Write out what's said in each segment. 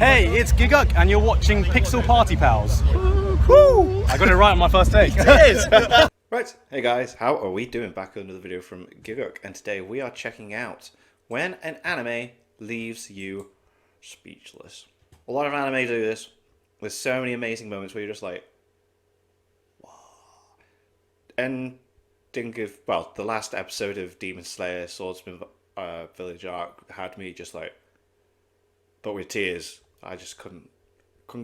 Hey, it's Giguk, and you're watching Pixel Party Pals. Woo! I got it right on my first take. It is! Right, hey guys, how are we doing? Back with another video from Giguk, and today we are checking out when an anime leaves you speechless. A lot of anime do this. There's so many amazing moments where you're just like, wow. And think of, well, the last episode of Demon Slayer Swordsman Village Arc had me just like, but with tears. I just couldn't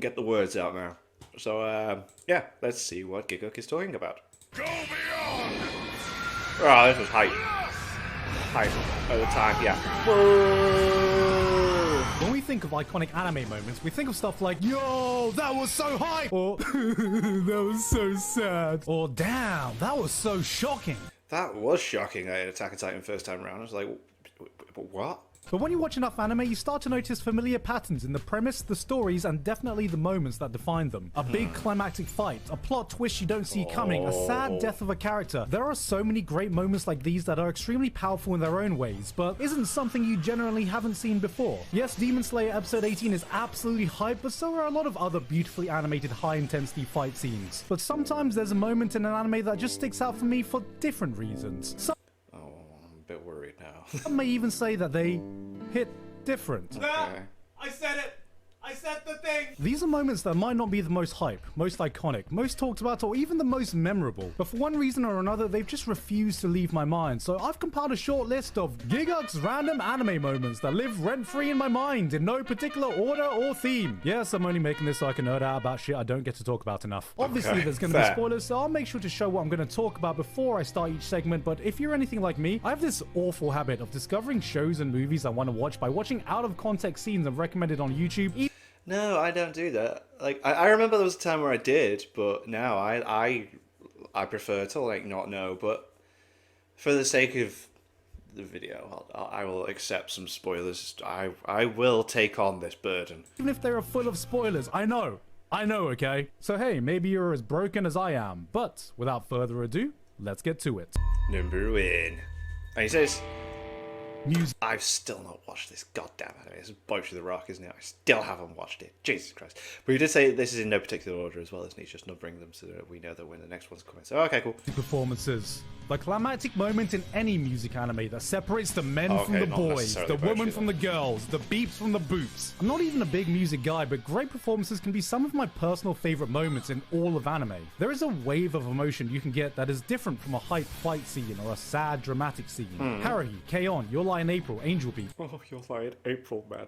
get the words out now. So yeah, let's see what Giguk is talking about. Go beyond! Oh, this was hype. Hype at the time, yeah. When we think of iconic anime moments, we think of stuff like, yo, that was so hype! Or, that was so sad. Or, damn, that was so shocking. That was shocking at Attack on Titan first time around. I was like, what? But when you watch enough anime, you start to notice familiar patterns in the premise, the stories, and definitely the moments that define them. A big climactic fight, a plot twist you don't see coming, a sad death of a character. There are so many great moments like these that are extremely powerful in their own ways, but isn't something you generally haven't seen before. Yes, Demon Slayer episode 18 is absolutely hype, but so are a lot of other beautifully animated high-intensity fight scenes. But sometimes there's a moment in an anime that just sticks out for me for different reasons. I'm a bit worried now. Some may even say that they hit different. Okay. I said it! I said the thing! These are moments that might not be the most hype, most iconic, most talked about, or even the most memorable. But for one reason or another, they've just refused to leave my mind. So I've compiled a short list of Giguk's random anime moments that live rent-free in my mind in no particular order or theme. Yes, I'm only making this so I can nerd out about shit I don't get to talk about enough. Obviously, there's going to be spoilers, so I'll make sure to show what I'm going to talk about before I start each segment. But if you're anything like me, I have this awful habit of discovering shows and movies I want to watch by watching out-of-context scenes I've recommended on YouTube. No, I don't do that. Like, I remember there was a time where I did, but now I prefer to, like, not know. But for the sake of the video, I will accept some spoilers. I will take on this burden. Even if they're full of spoilers, I know, okay? So hey, maybe you're as broken as I am, but without further ado, let's get to it. Number one. And he says, Music. I've still not watched this goddamn anime. It's Boy Through the Rock, isn't it? I still haven't watched it. Jesus Christ. But he did say this is in no particular order as well, isn't he? He's just numbering them so that we know that when the next one's coming. So, okay, cool. Performances. The climactic moment in any music anime that separates the men from the boys, the women from the girls, the beeps from the boops. I'm not even a big music guy, but great performances can be some of my personal favorite moments in all of anime. There is a wave of emotion you can get that is different from a hype fight scene or a sad dramatic scene. Haruhi, K-On!, Your Lie in April, Angel Beat. Oh, Your Lie in April, man.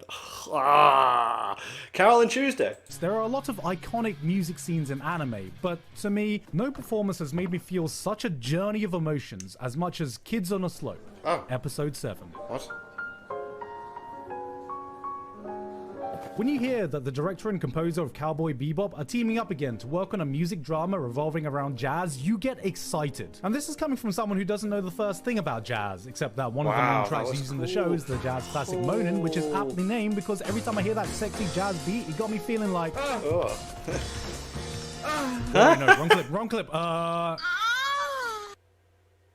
Carol and Tuesday. There are a lot of iconic music scenes in anime, but to me, no performance has made me feel such a journey of emotions as much as Kids on a Slope, episode 7. What? When you hear that the director and composer of Cowboy Bebop are teaming up again to work on a music drama revolving around jazz, you get excited. And this is coming from someone who doesn't know the first thing about jazz, except that one of the main tracks used in the show is the jazz classic Monin, which is aptly named because every time I hear that sexy jazz beat, it got me feeling like... Oh. No, wrong clip.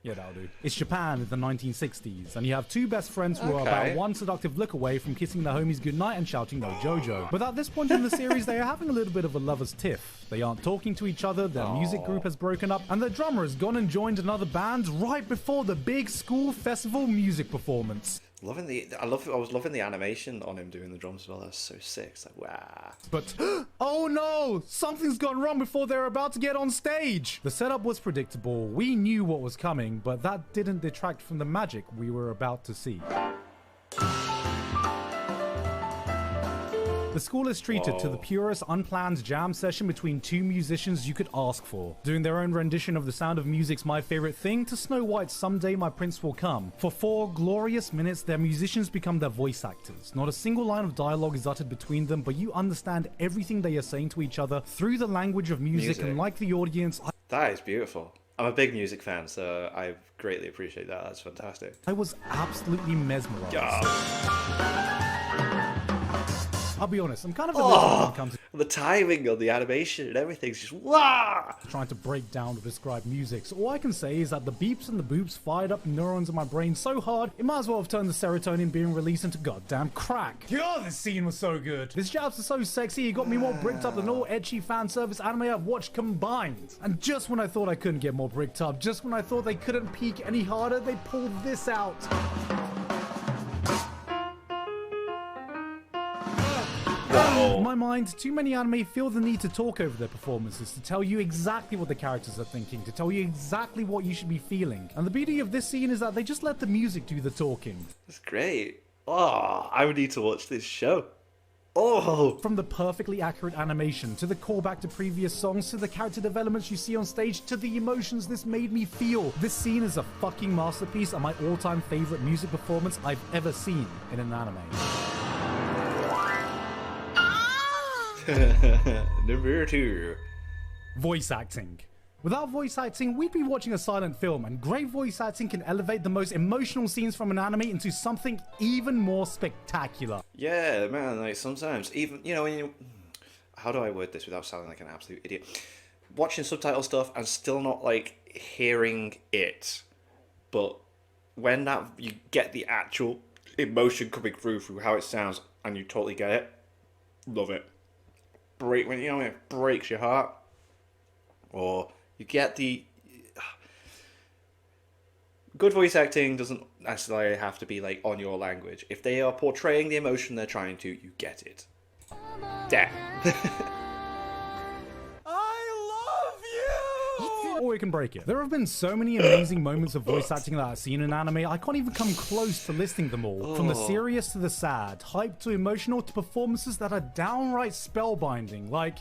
Yeah, that'll do. It's Japan in the 1960s, and you have two best friends who are about one seductive look away from kissing their homies goodnight and shouting no JoJo. But at this point in the series, they are having a little bit of a lover's tiff. They aren't talking to each other, their music group has broken up, and their drummer has gone and joined another band right before the big school festival music performance. I was loving the animation on him doing the drums as well. That's so sick. It's like, wow. But, oh no! Something's gone wrong before they're about to get on stage! The setup was predictable, we knew what was coming, but that didn't detract from the magic we were about to see. The school is treated to the purest unplanned jam session between two musicians you could ask for, doing their own rendition of The Sound of Music's My Favorite Thing to Snow White's Someday My Prince Will Come. For 4 glorious minutes, their musicians become their voice actors. Not a single line of dialogue is uttered between them, but you understand everything they are saying to each other through the language of music. And like the audience, that is beautiful. I'm a big music fan, so I greatly appreciate that. That's fantastic. I was absolutely mesmerized. I'll be honest, I'm kind of illiterate when it comes to The timing on the animation and everything's just wow. trying to break down or describe music, so all I can say is that the beeps and the boops fired up neurons in my brain so hard, it might as well have turned the serotonin being released into goddamn crack. God, this scene was so good. This Japs is so sexy, it got me more bricked up than all ecchi fan service anime I've watched combined. And just when I thought I couldn't get more bricked up, just when I thought they couldn't peak any harder, they pulled this out. In my mind, too many anime feel the need to talk over their performances, to tell you exactly what the characters are thinking, to tell you exactly what you should be feeling. And the beauty of this scene is that they just let the music do the talking. That's great. Oh, I would need to watch this show. Oh! From the perfectly accurate animation, to the callback to previous songs, to the character developments you see on stage, to the emotions this made me feel. This scene is a fucking masterpiece and my all-time favorite music performance I've ever seen in an anime. Number 2. Voice acting. Without voice acting, we'd be watching a silent film, and great voice acting can elevate the most emotional scenes from an anime into something even more spectacular. Yeah, man, like sometimes, even, you know, when you... How do I word this without sounding like an absolute idiot? Watching subtitle stuff and still not, like, hearing it. But when that you get the actual emotion coming through how it sounds, and you totally get it, love it. When you know it breaks your heart, or you get the good voice acting doesn't necessarily have to be like on your language. If they are portraying the emotion they're trying to, you get it. Damn. Or it can break it. There have been so many amazing moments of voice acting that I've seen in anime, I can't even come close to listing them all. From the serious to the sad, hype to emotional, to performances that are downright spellbinding, like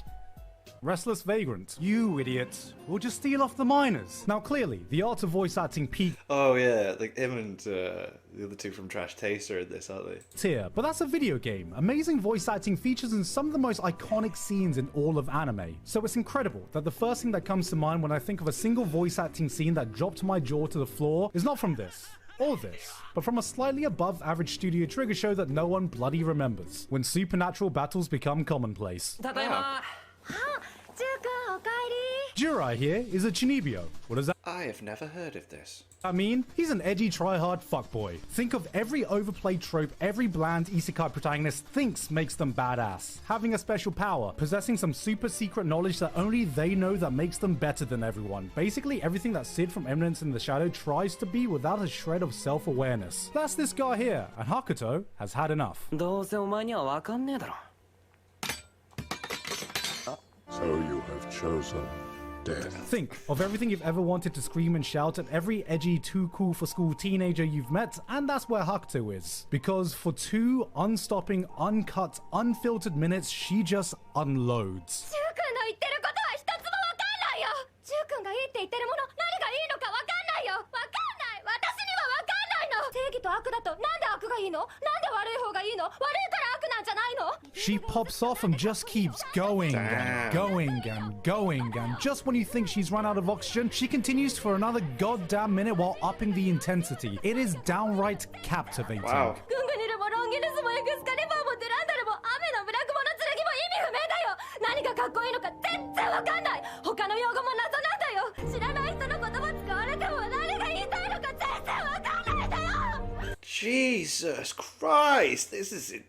Restless Vagrant. You idiot. We'll just steal off the miners. Now clearly, the art of voice acting peaked Oh yeah, like him and the other two from Trash Taster in this, aren't they? here, but that's a video game. Amazing voice acting features in some of the most iconic scenes in all of anime. So it's incredible that the first thing that comes to mind when I think of a single voice acting scene that dropped my jaw to the floor is not from this, or this, but from a slightly above average Studio Trigger show that no one bloody remembers. When supernatural battles become commonplace. Jirai here is a Chinibyo. What does that I have never heard of this. mean? He's an edgy try-hard fuckboy. Think of every overplayed trope every bland isekai protagonist thinks makes them badass. Having a special power, possessing some super secret knowledge that only they know that makes them better than everyone. Basically everything that Sid from Eminence in the Shadow tries to be without a shred of self-awareness. That's this guy here, and Hakuto has had enough. どうせお前には分かんねえだろ So you have chosen death. Think of everything you've ever wanted to scream and shout at every edgy, too cool for school teenager you've met, and that's where Hakuto is. Because for 2 unstopping, uncut, unfiltered minutes, she just unloads. ジュウ君の言ってることは一つもわかんないよ。ジュウ君がいいって言ってるもの、何がいいのかわかんないよ。わかんない。私にはわかんないの。正義と悪だとなんで悪がいいの？なんで悪い方がいいの？悪いから悪なんじゃないの？ She pops off and just keeps going and going and going, and just when you think she's run out of oxygen, she continues for another goddamn minute while upping the intensity. It is downright captivating. Wow. グングニルもロンギヌスもエクスカリバーもデュランダルも雨のブラックモノ剣も意味不明だよ。何がかっこいいのか全然わかんない。他の用語も謎なんだよ。知らない人の言葉使われても何が言いたいのか全然わかんないんだよ。 Jesus Christ, this is it.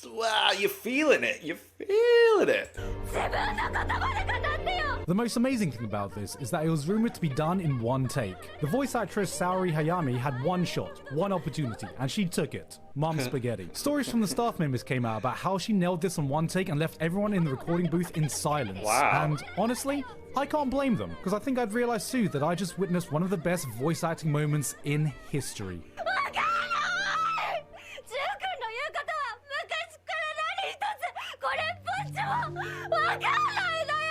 Wow, you're feeling it. You're feeling it. 自分の言葉で語ってよ。 The most amazing thing about this is that it was rumored to be done in one take. The voice actress Saori Hayami had one shot, one opportunity, and she took it. Mom spaghetti. Stories from the staff members came out about how she nailed this on one take and left everyone in the recording booth in silence. Wow. And honestly, I can't blame them, because I think I'd realized soon that I just witnessed one of the best voice acting moments in history. わかんない。ジュウ君の言うことは昔から何一つこれっぽっちもわかんないんだよ。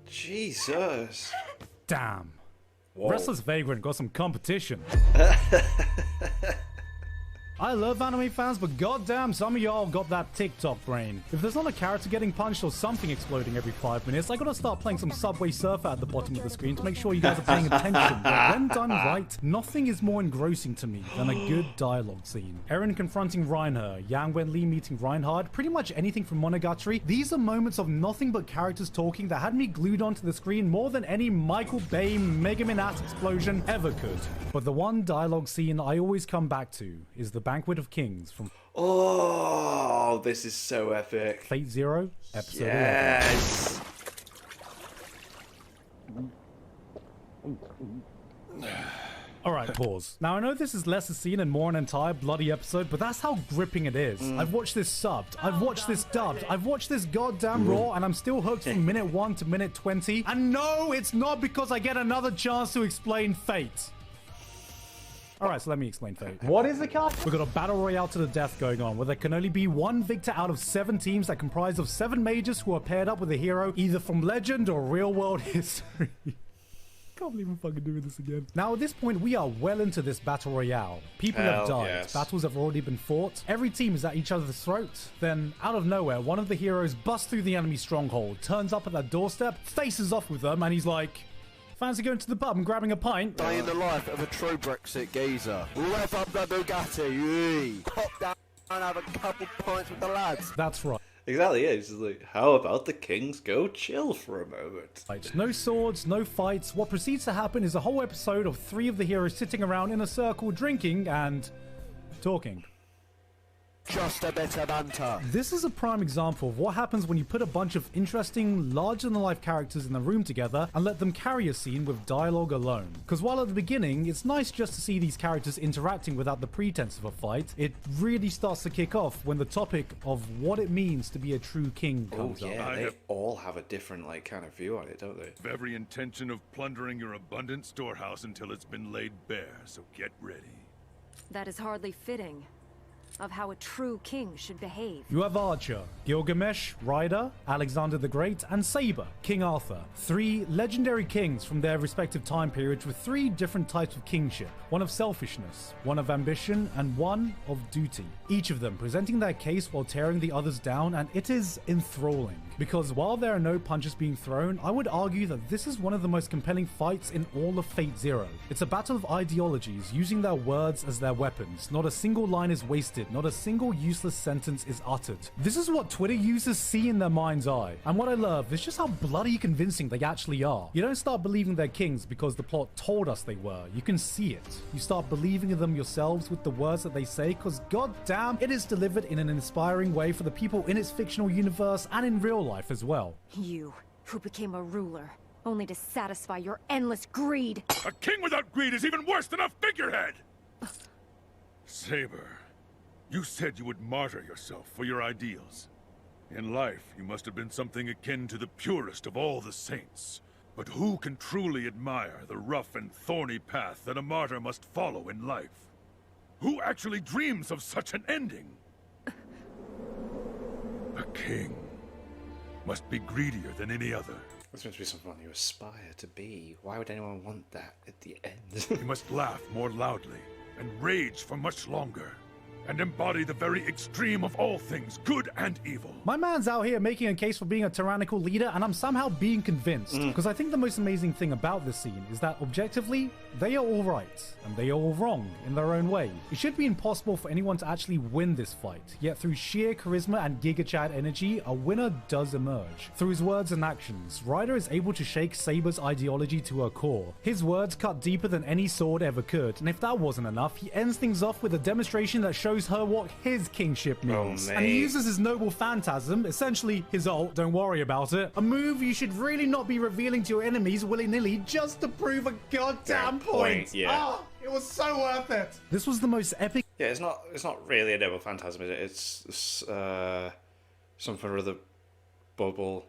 Jesus. Damn. Whoa. Restless Vagrant got some competition. I love anime fans, but goddamn, some of y'all got that TikTok brain. If there's not a character getting punched or something exploding every 5 minutes, I gotta start playing some Subway Surfer at the bottom of the screen to make sure you guys are paying attention. But when done right, nothing is more engrossing to me than a good dialogue scene. Eren confronting Reinhardt, Yang Wenli meeting Reinhard, pretty much anything from Monogatari. These are moments of nothing but characters talking that had me glued onto the screen more than any Michael Bay Mega Man ass explosion ever could. But the one dialogue scene I always come back to is the Banquet of Kings from this is so epic. Fate Zero, episode 11. Yes. Alright, pause. Now I know this is less a scene and more an entire bloody episode, but that's how gripping it is. I've watched this subbed, I've watched this dubbed, I've watched this goddamn raw, and I'm still hooked from minute 1 to minute 20. And no, it's not because I get another chance to explain Fate. Alright, so let me explain Fate. What is the cast? We've got a battle royale to the death going on, where there can only be one victor out of 7 teams that comprise of 7 mages who are paired up with a hero, either from legend or real world history. Can't believe I'm fucking doing this again. Now, at this point, we are well into this battle royale. People have died. Yes. Battles have already been fought. Every team is at each other's throat. Then, out of nowhere, one of the heroes busts through the enemy stronghold, turns up at their doorstep, faces off with them, and he's like, fancy going to the pub and grabbing a pint? Day in the life of a true Brexit geezer. Rev up the Bugatti, pop down and have a couple pints with the lads. That's right. Exactly, yeah. It's like, how about the kings go chill for a moment? No swords, no fights. What proceeds to happen is a whole episode of 3 of the heroes sitting around in a circle drinking and talking. Just a bit of banter. This is a prime example of what happens when you put a bunch of interesting, larger-than-life characters in the room together and let them carry a scene with dialogue alone. Because while at the beginning, it's nice just to see these characters interacting without the pretense of a fight, it really starts to kick off when the topic of what it means to be a true king comes up. Yeah, they all have a different, like, kind of view on it, don't they? Every intention of plundering your abundant storehouse until it's been laid bare, so get ready. That is hardly fitting of how a true king should behave. You have Archer, Gilgamesh, Ryder, Alexander the Great, and Saber, King Arthur. 3 legendary kings from their respective time periods with 3 different types of kingship. One of selfishness, one of ambition, and one of duty. Each of them presenting their case while tearing the others down, and it is enthralling. Because while there are no punches being thrown, I would argue that this is one of the most compelling fights in all of Fate Zero. It's a battle of ideologies using their words as their weapons. Not a single line is wasted, not a single useless sentence is uttered. This is what Twitter users see in their mind's eye. And what I love is just how bloody convincing they actually are. You don't start believing they're kings because the plot told us they were. You can see it. You start believing in them yourselves with the words that they say, because goddamn, it is delivered in an inspiring way for the people in its fictional universe and in real life as well. You, who became a ruler, only to satisfy your endless greed. A king without greed is even worse than a figurehead! Saber, you said you would martyr yourself for your ideals. In life, you must have been something akin to the purest of all the saints. But who can truly admire the rough and thorny path that a martyr must follow in life? Who actually dreams of such an ending? A king must be greedier than any other. That's meant to be someone you aspire to be. Why would anyone want that at the end? You must laugh more loudly and rage for much longer, and embody the very extreme of all things, good and evil. My man's out here making a case for being a tyrannical leader, and I'm somehow being convinced. Because I think the most amazing thing about this scene is that objectively, they are all right, and they are all wrong in their own way. It should be impossible for anyone to actually win this fight, yet through sheer charisma and Giga Chad energy, a winner does emerge. Through his words and actions, Ryder is able to shake Saber's ideology to her core. His words cut deeper than any sword ever could, and if that wasn't enough, he ends things off with a demonstration that shows her what his kingship means. And he uses his noble phantasm, essentially his ult, don't worry about it, a move you should really not be revealing to your enemies willy-nilly just to prove a goddamn point. Yeah. Oh, it was so worth it. This was the most epic. Yeah, it's not really a noble phantasm, is it? It's something or other bubble.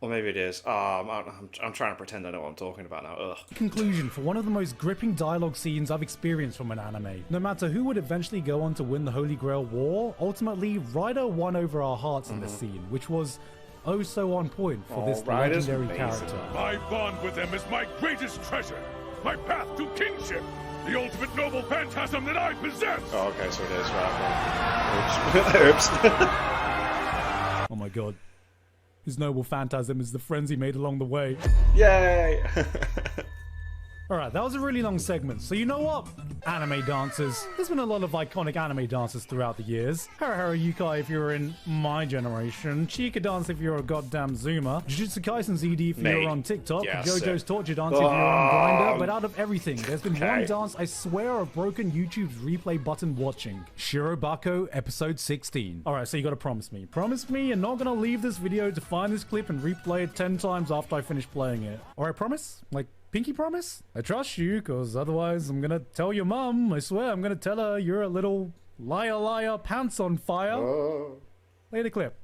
Or maybe it is. I'm trying to pretend I know what I'm talking about now. Ugh. Conclusion for one of the most gripping dialogue scenes I've experienced from an anime. No matter who would eventually go on to win the Holy Grail War, ultimately Ryder won over our hearts in this scene, which was oh so on point for this Ryder's legendary amazing. character. My bond with them is my greatest treasure, my path to kingship. The ultimate noble phantasm that I possess! Oh, okay, so it is, right. Oops. Oh my god. His noble phantasm is the friends he made along the way. Yay! Alright, that was a really long segment, so you know what? Anime dancers. There's been a lot of iconic anime dancers throughout the years. Hara Yukai if you're in my generation, Chica Dance if you're a goddamn Zoomer, Jujutsu Kaisen ZD if you're on TikTok, Yes. JoJo's Torture Dance if you're on Grindr, but out of everything, there's been one dance I swear I've broken YouTube's replay button watching. Shirobako episode 16. Alright, so you gotta promise me. Promise me you're not gonna leave this video to find this clip and replay it 10 times after I finish playing it. Alright, promise? Like, pinky promise? I trust you, because otherwise I'm gonna tell your mum. I swear I'm gonna tell her you're a little liar pants on fire. Oh. Play the clip.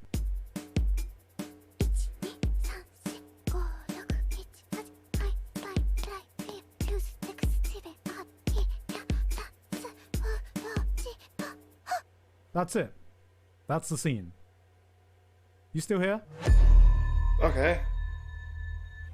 That's it. That's the scene. You still here? Okay.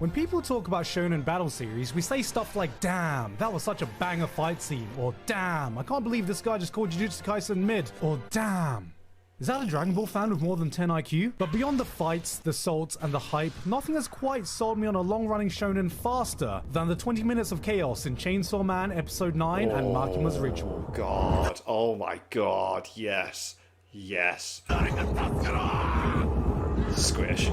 When people talk about shonen battle series, we say stuff like, damn, that was such a banger fight scene, or damn, I can't believe this guy just called Jujutsu Kaisen mid, or damn. Is that a Dragon Ball fan with more than 10 IQ? But beyond the fights, the salts, and the hype, nothing has quite sold me on a long-running shonen faster than the 20 minutes of chaos in Chainsaw Man Episode 9 and Makima's Ritual. God. Oh my god. Yes. Yes. Squish.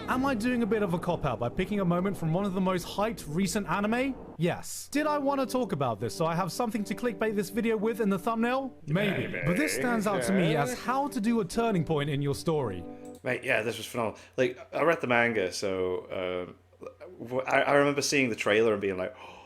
Am I doing a bit of a cop-out by picking a moment from one of the most hyped recent anime? Yes. Did I want to talk about this so I have something to clickbait this video with in the thumbnail? Maybe. But this stands out to me as how to do a turning point in your story. Mate, yeah, this was phenomenal. Like, I read the manga, so I remember seeing the trailer and being like, oh,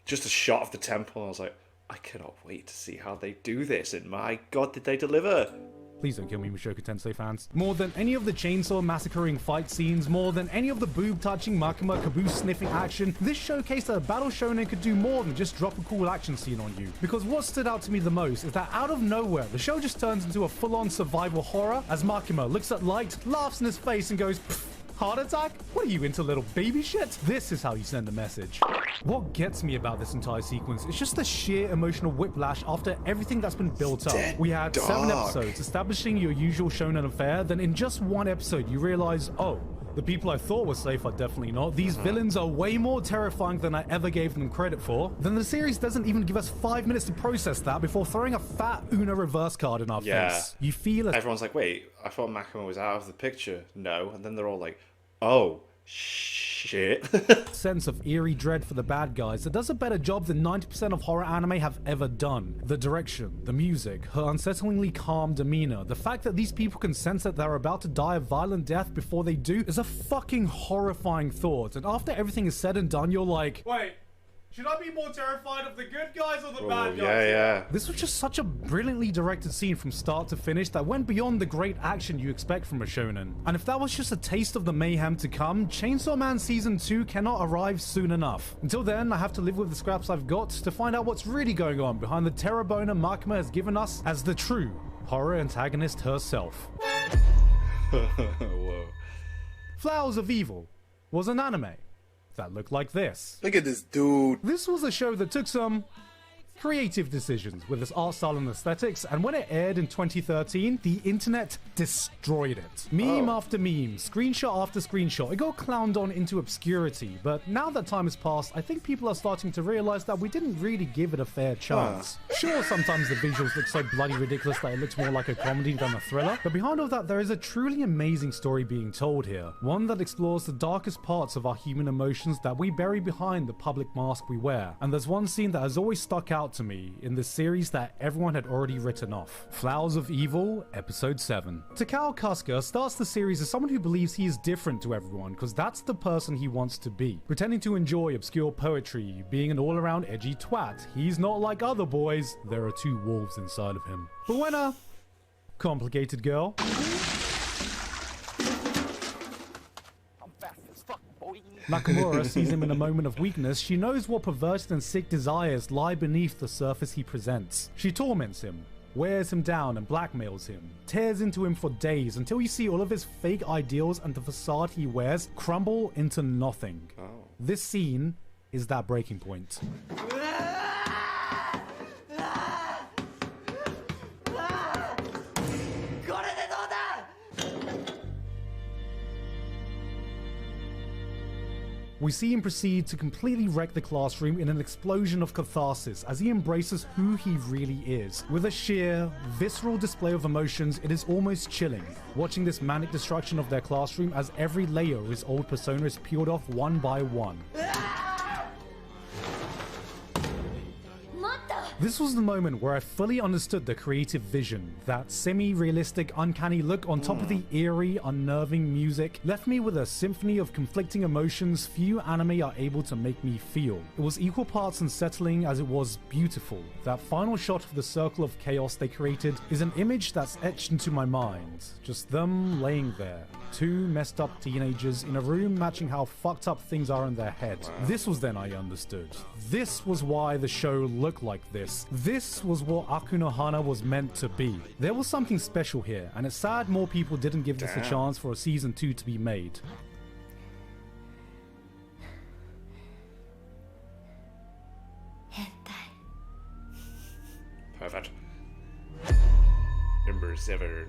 just a shot of the temple, and I was like, I cannot wait to see how they do this, and my god, did they deliver? Please don't kill me, Mushoku Tensei fans. More than any of the chainsaw massacring fight scenes, more than any of the boob-touching Makima caboose sniffing action, this showcased that a battle shonen could do more than just drop a cool action scene on you. Because what stood out to me the most is that out of nowhere, the show just turns into a full-on survival horror as Makima looks at Light, laughs in his face, and goes, pfft. Heart attack? What are you into, little baby shit? This is how you send a message. What gets me about this entire sequence is just the sheer emotional whiplash after everything that's been built up. We had 7 episodes establishing your usual shonen affair, then in just one episode you realize, oh, the people I thought were safe are definitely not. These villains are way more terrifying than I ever gave them credit for. Then the series doesn't even give us 5 minutes to process that before throwing a fat Uno reverse card in our face. You feel it. Everyone's like, wait, I thought Makima was out of the picture. No. And then they're all like, oh, shit. Sense of eerie dread for the bad guys that does a better job than 90% of horror anime have ever done. The direction, the music, her unsettlingly calm demeanor, the fact that these people can sense that they're about to die a violent death before they do is a fucking horrifying thought. And after everything is said and done, you're like, wait, should I be more terrified of the good guys or the bad guys? Yeah. This was just such a brilliantly directed scene from start to finish that went beyond the great action you expect from a shonen. And if that was just a taste of the mayhem to come, Chainsaw Man Season 2 cannot arrive soon enough. Until then, I have to live with the scraps I've got to find out what's really going on behind the terror boner Makima has given us as the true horror antagonist herself. Whoa. Flowers of Evil was an anime that looked like this. Look at this dude. This was a show that took some creative decisions with its art style and aesthetics, and when it aired in 2013, the internet destroyed it. Meme after meme, screenshot after screenshot, it got clowned on into obscurity, but now that time has passed, I think people are starting to realize that we didn't really give it a fair chance. Sure, sometimes the visuals look so bloody ridiculous that it looks more like a comedy than a thriller, but behind all that, there is a truly amazing story being told here, one that explores the darkest parts of our human emotions that we bury behind the public mask we wear. And there's one scene that has always stuck out to me in this series that everyone had already written off. Flowers of Evil, Episode 7. Takao Kasuga starts the series as someone who believes he is different to everyone because that's the person he wants to be. Pretending to enjoy obscure poetry, being an all-around edgy twat. He's not like other boys. There are 2 wolves inside of him. But when a complicated girl Nakamura sees him in a moment of weakness, she knows what perverted and sick desires lie beneath the surface he presents. She torments him, wears him down and blackmails him, tears into him for days until you see all of his fake ideals and the facade he wears crumble into nothing. This scene is that breaking point. We see him proceed to completely wreck the classroom in an explosion of catharsis as he embraces who he really is. With a sheer, visceral display of emotions, it is almost chilling, watching this manic destruction of their classroom as every layer of his old persona is peeled off one by one. This was the moment where I fully understood the creative vision. That semi-realistic, uncanny look on top of the eerie, unnerving music left me with a symphony of conflicting emotions few anime are able to make me feel. It was equal parts unsettling as it was beautiful. That final shot of the circle of chaos they created is an image that's etched into my mind. Just them laying there. Two messed up teenagers in a room matching how fucked up things are in their head. This was then I understood. This was why the show looked like this. This was what Aku no Hana was meant to be. There was something special here, and it's sad more people didn't give this a chance for a season 2 to be made. Perfect. Number 7.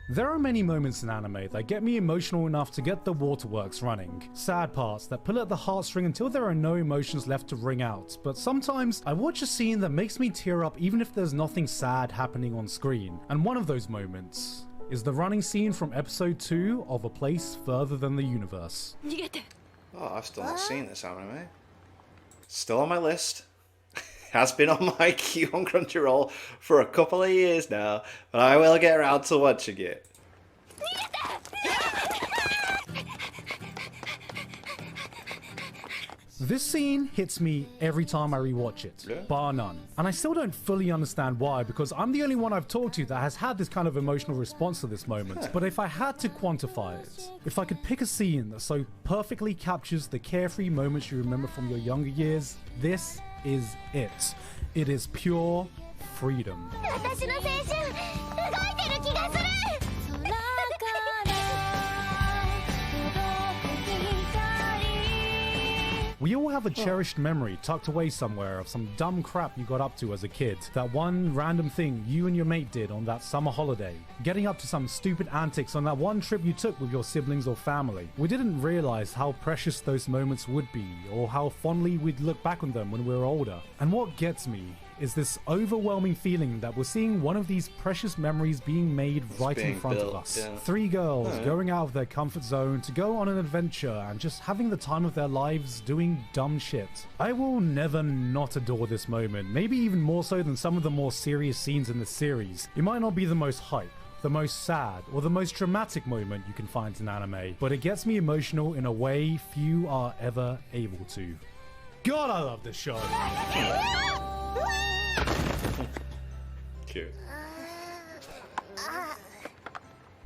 There are many moments in anime that get me emotional enough to get the waterworks running. Sad parts that pull at the heartstring until there are no emotions left to wring out. But sometimes I watch a scene that makes me tear up even if there's nothing sad happening on screen. And one of those moments is the running scene from episode 2 of A Place Further Than the Universe. Oh, I've still not seen this anime. Still on my list. Has been on my queue on Crunchyroll for a couple of years now, but I will get around to watching it. This scene hits me every time I rewatch it, bar none. And I still don't fully understand why, because I'm the only one I've talked to that has had this kind of emotional response to this moment. But if I had to quantify it, if I could pick a scene that so perfectly captures the carefree moments you remember from your younger years, this is it. It is pure freedom. We all have a cherished memory tucked away somewhere of some dumb crap you got up to as a kid. That one random thing you and your mate did on that summer holiday. Getting up to some stupid antics on that one trip you took with your siblings or family. We didn't realize how precious those moments would be, or how fondly we'd look back on them when we were older. And what gets me is this overwhelming feeling that we're seeing one of these precious memories being made right in front of us. Yeah. 3 girls going out of their comfort zone to go on an adventure and just having the time of their lives doing dumb shit. I will never not adore this moment, maybe even more so than some of the more serious scenes in the series. It might not be the most hype, the most sad, or the most dramatic moment you can find in anime, but it gets me emotional in a way few are ever able to. God, I love this show! Cute.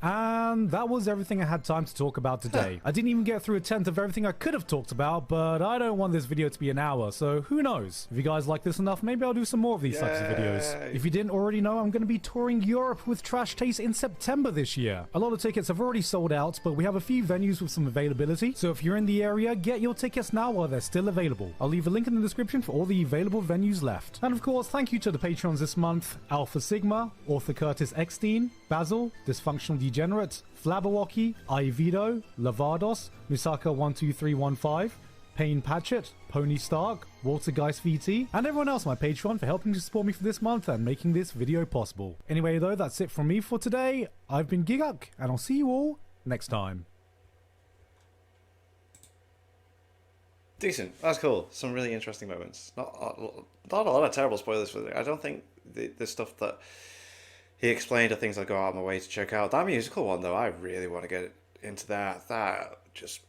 And that was everything I had time to talk about today. I didn't even get through a tenth of everything I could have talked about, but I don't want this video to be an hour, so who knows? If you guys like this enough, maybe I'll do some more of these types of videos. If you didn't already know, I'm going to be touring Europe with Trash Taste in September this year. A lot of tickets have already sold out, but we have a few venues with some availability, so if you're in the area, get your tickets now while they're still available. I'll leave a link in the description for all the available venues left. And of course, thank you to the patrons this month: Alpha Sigma, Author Curtis Eckstein, Basil, Dysfunctional Degenerate, Flabberwocky, Ivido, Lavados, Misaka12315, Payne Patchett, Pony Stark, Walter Geist VT, and everyone else on my Patreon for helping to support me for this month and making this video possible. Anyway though, that's it from me for today. I've been Giguk, and I'll see you all next time. Decent. That's cool. Some really interesting moments. Not a lot of terrible spoilers for it. I don't think the stuff that he explained are things I go out of my way to check out. That musical one, though, I really want to get into that. That just,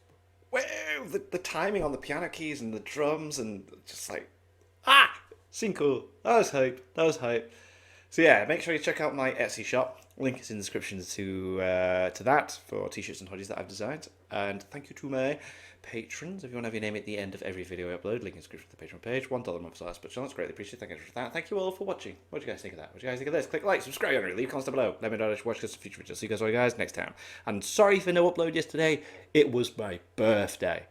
wow, the timing on the piano keys and the drums and just like, seemed cool. That was hype. That was hype. So yeah, make sure you check out my Etsy shop. Link is in the description to that for t-shirts and hoodies that I've designed. And thank you to my patrons. If you want to have your name at the end of every video I upload, link in the description to the Patreon page. $1 a month for but that's greatly appreciated. Thank you for that. Thank you all for watching. What do you guys think of that? What do you guys think of this? Click like, subscribe, and leave comments down below. Let me know that you watch this in future videos. See you guys all next time. And sorry for no upload yesterday. It was my birthday.